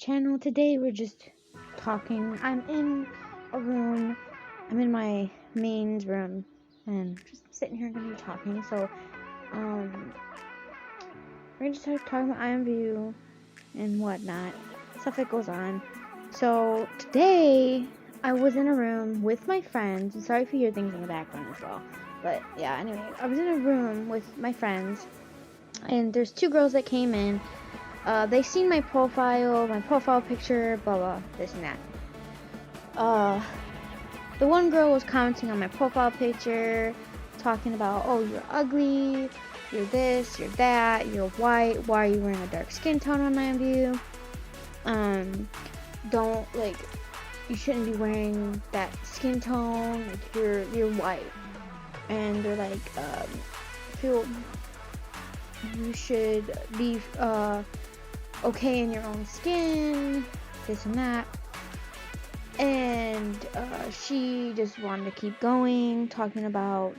channel. Today we're just talking. I'm in a room. I'm in my main room and just sitting here gonna be talking. So we're gonna just start talking about Imvu and whatnot, stuff that goes on. So today I was in a room with my friends. I'm sorry if you hear things in the background as well, but yeah. Anyway, I was in a room with my friends, and there's two girls that came in. They seen my profile picture, blah blah, this and that. The one girl was commenting on my profile picture, talking about, oh, you're ugly, you're this, you're that, you're white, why are you wearing a dark skin tone on my view? Don't, like, you shouldn't be wearing that skin tone, like, you're white. And they're like, you should be, okay in your own skin, this and that. And she just wanted to keep going, talking about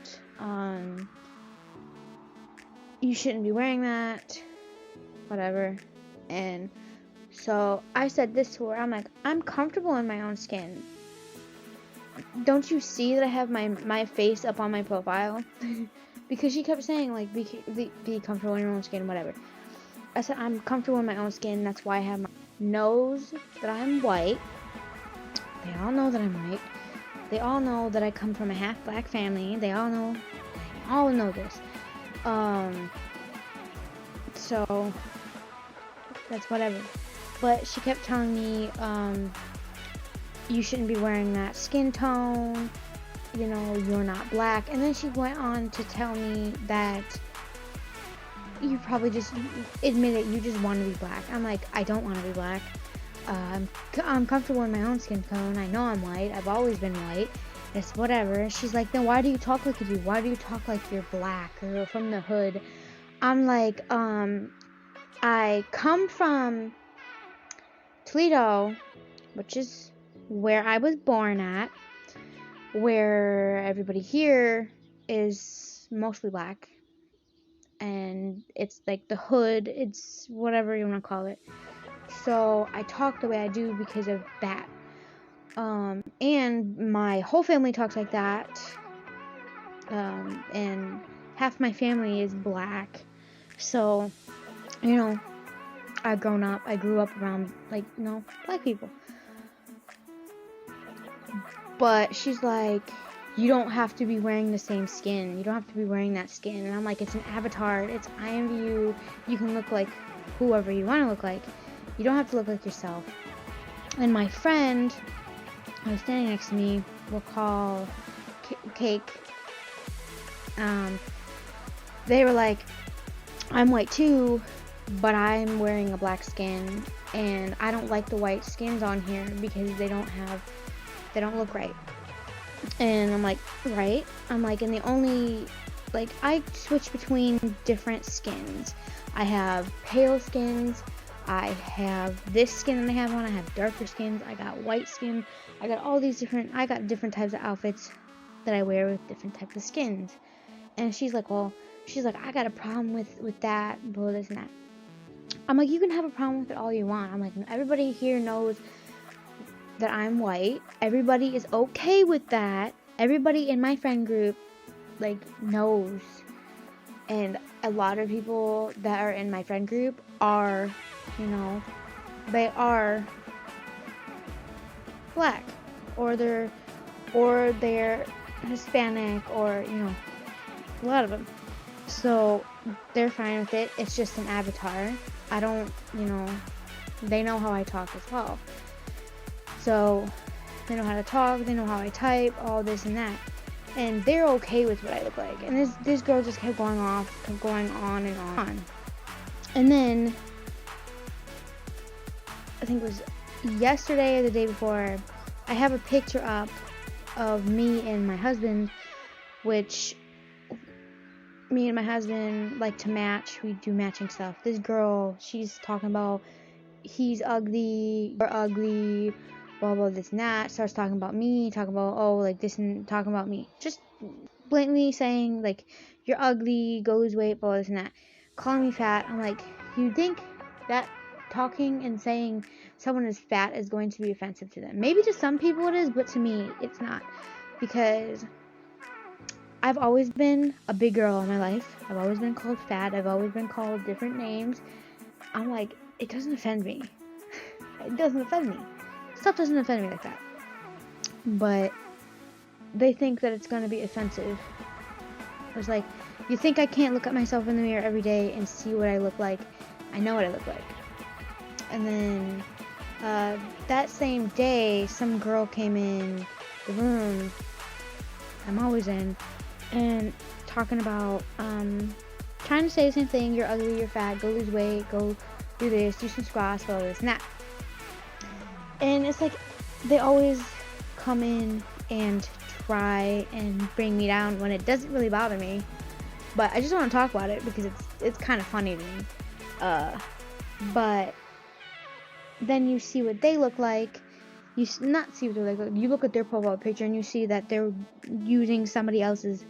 you shouldn't be wearing that, whatever. And so I said this to her. I'm like, I'm comfortable in my own skin. Don't you see that I have my face up on my profile? Because she kept saying, like, be comfortable in your own skin, whatever. I said, I'm comfortable in my own skin. That's why I have my nose that I'm white. They all know that I'm white. They all know that I come from a half black family. They all know this. So that's whatever. But she kept telling me, you shouldn't be wearing that skin tone. You know, you're not black. And then she went on to tell me that you probably just admit it, you just want to be black. I'm like, I don't want to be black. I'm comfortable in my own skin tone. I know I'm white. I've always been white. It's whatever. She's like, then why do you talk like you do? Why do you talk like you're black or from the hood? I'm like, I come from Toledo, which is where I was born at, where everybody here is mostly black. And it's like the hood, it's whatever you want to call it. So I talk the way I do because of that. And my whole family talks like that. And half my family is black. So, you know, I grew up around, like, you know, black people. But she's like, you don't have to be wearing the same skin. You don't have to be wearing that skin. And I'm like, it's an avatar. It's Imvu. You can look like whoever you want to look like. You don't have to look like yourself. And my friend who was standing next to me, we'll call Cake. They were like, I'm white too, but I'm wearing a black skin, and I don't like the white skins on here because they don't look right. And I'm like, right? I'm like, and the only, like, I switch between different skins. I have pale skins. I have this skin that I have on. I have darker skins. I got white skin. I got different types of outfits that I wear with different types of skins. And she's like, I got a problem with that, blah, this and that. I'm like, you can have a problem with it all you want. I'm like, everybody here knows that I'm white. Everybody is okay with that. Everybody in my friend group, like, knows. And a lot of people that are in my friend group are, you know, they are black, or they're Hispanic, or, you know, a lot of them. So they're fine with it. It's just an avatar. I don't, you know, they know how I talk as well. So they know how to talk, they know how I type, all this and that. And they're okay with what I look like. And this girl just kept going on and on. And then, I think it was yesterday or the day before, I have a picture up of me and my husband, which me and my husband like to match. We do matching stuff. This girl, she's talking about, he's ugly, you're ugly, blah blah, this and that. Starts talking about me, talking about, oh, like this, and talking about me, just blatantly saying, like, you're ugly, go lose weight, blah, this and that, calling me fat. I'm like, you think that talking and saying someone is fat is going to be offensive to them. Maybe to some people it is, but to me it's not, because I've always been a big girl in my life. I've always been called fat. I've always been called different names. I'm like, it doesn't offend me. It doesn't offend me. Stuff doesn't offend me like that. But they think that it's going to be offensive. It's like, you think I can't look at myself in the mirror every day and see what I look like? I know what I look like. And then that same day, some girl came in the room I'm always in, and talking about trying to say the same thing. You're ugly, you're fat, go lose weight, go do this, do some squats, all this and that. And it's like they always come in and try and bring me down when it doesn't really bother me, but I just want to talk about it because it's kind of funny to me. But then you see what they look like. You not see what they look like. You look at their profile picture and you see that they're using somebody else's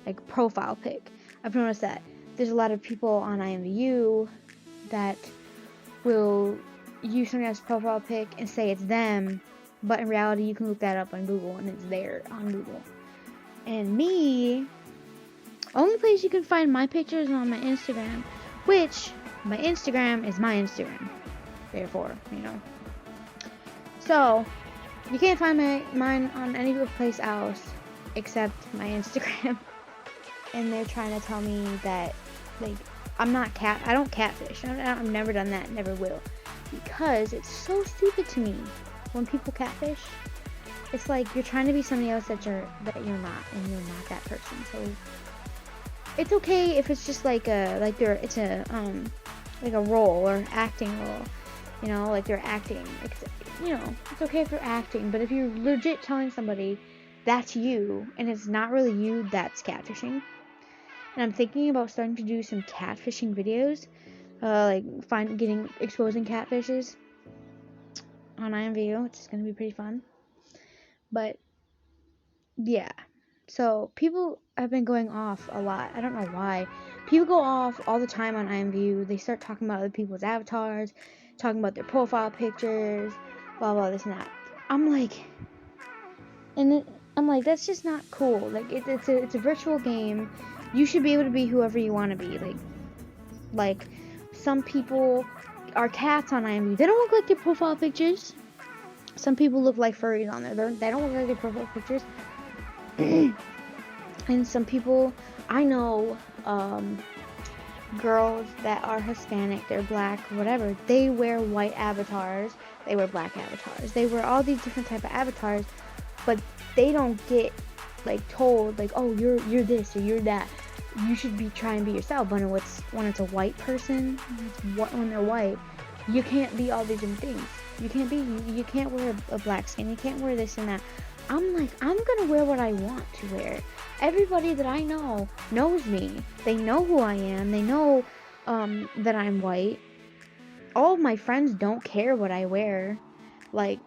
like profile pic. I've noticed that there's a lot of people on Imvu that will use somebody else's profile pic and say it's them, but in reality you can look that up on Google and it's there on Google. And me, only place you can find my pictures is on my Instagram, which my Instagram is my Instagram. Therefore, you know. So you can't find mine on any place else except my Instagram. And they're trying to tell me that like I don't catfish. I've never done that, never will. Because it's so stupid to me when people catfish. It's like you're trying to be somebody else that you're not, and you're not that person. So it's okay if it's just like it's a role or acting role. You know, like they're acting. It's okay if you're acting, but if you're legit telling somebody that's you and it's not really you, that's catfishing. And I'm thinking about starting to do some catfishing videos, exposing catfishes on Imvu, which is gonna be pretty fun. But yeah, so people have been going off a lot. I don't know why. People go off all the time on Imvu. They start talking about other people's avatars, talking about their profile pictures, blah blah this and that. I'm like, that's just not cool. Like it's a virtual game. You should be able to be whoever you want to be. Like some people are cats on Imvu. They don't look like their profile pictures. Some people look like furries on there. They don't look like their profile pictures. And some people, I know, girls that are Hispanic, they're black, whatever, they wear white avatars, they wear black avatars, they wear all these different type of avatars, but they don't get like told like, oh, you're this or you're that. You should be trying to be yourself. When it's a white person, when they're white, you can't be all these different things. You can't wear a black skin. You can't wear this and that. I'm like, I'm gonna wear what I want to wear. Everybody that I know knows me. They know who I am. They know that I'm white. All of my friends don't care what I wear. Like,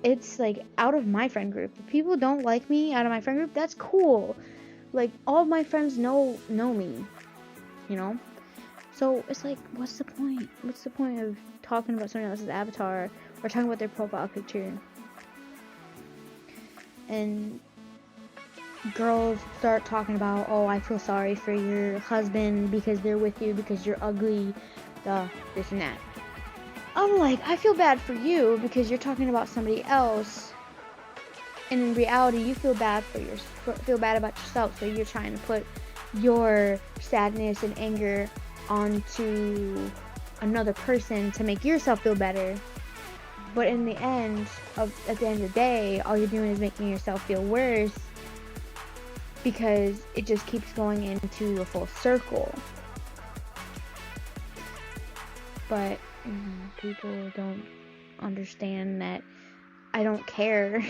it's like out of my friend group. If people don't like me out of my friend group, that's cool. Like, all of my friends know me, you know? So it's like, what's the point? What's the point of talking about someone else's avatar or talking about their profile picture? And girls start talking about, oh, I feel sorry for your husband because they're with you because you're ugly, this and that. I'm like, I feel bad for you because you're talking about somebody else, and in reality, you feel bad about yourself. So you're trying to put your sadness and anger onto another person to make yourself feel better. But at the end of the day, all you're doing is making yourself feel worse because it just keeps going into a full circle. But people don't understand that I don't care.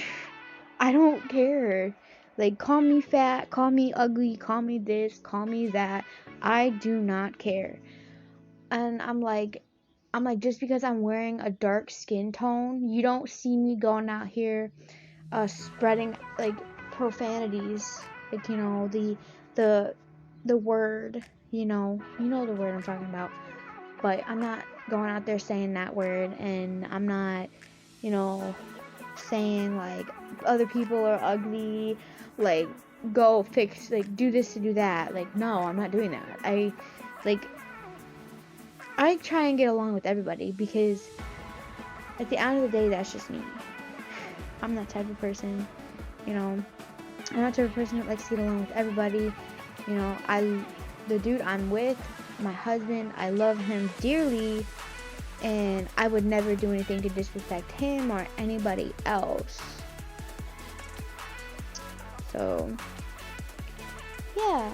I don't care. Like, call me fat, call me ugly, call me this, call me that. I do not care. And I'm like, just because I'm wearing a dark skin tone, you don't see me going out here spreading like profanities, like, you know, the word, you know the word I'm talking about. but I'm not going out there saying that word, and I'm not, you know, saying like other people are ugly, like go fix, like do this to do that. Like, no, I'm not doing that. I try and get along with everybody, because at the end of the day, that's just me. I'm that type of person, you know. I'm not the type of person that likes to get along with everybody. You know, the dude I'm with, my husband, I love him dearly, and I would never do anything to disrespect him or anybody else. So, yeah,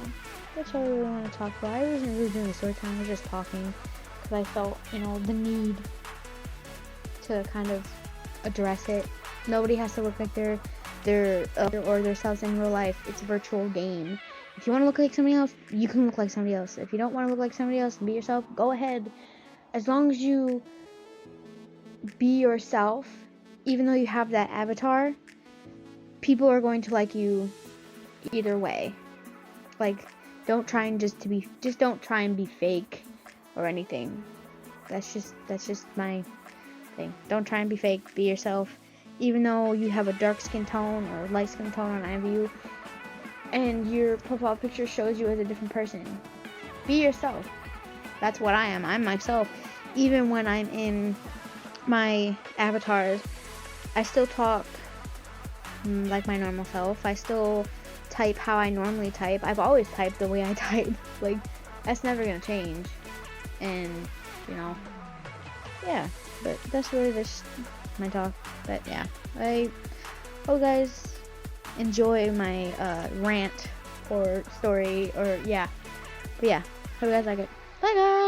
that's all I really want to talk about. I wasn't really doing a story time, I was just talking, because I felt, you know, the need to kind of address it. Nobody has to look like they're or themselves in real life. It's a virtual game. If you want to look like somebody else, you can look like somebody else. If you don't want to look like somebody else and be yourself, go ahead. As long as you be yourself, even though you have that avatar, people are going to like you either way. Like, don't try and just don't try and be fake or anything. That's just my thing. Don't try and be fake. Be yourself. Even though you have a dark skin tone or light skin tone on Imvu, and your profile picture shows you as a different person, be yourself. That's what I am. I'm myself. Even when I'm in my avatars, I still talk like my normal self. I still type how I normally type. I've always typed the way I type. Like, that's never gonna change. And, you know, yeah. But that's really just my talk. But yeah, I hope you guys enjoy my rant or story, or yeah. But yeah, hope you guys like it. Bye guys.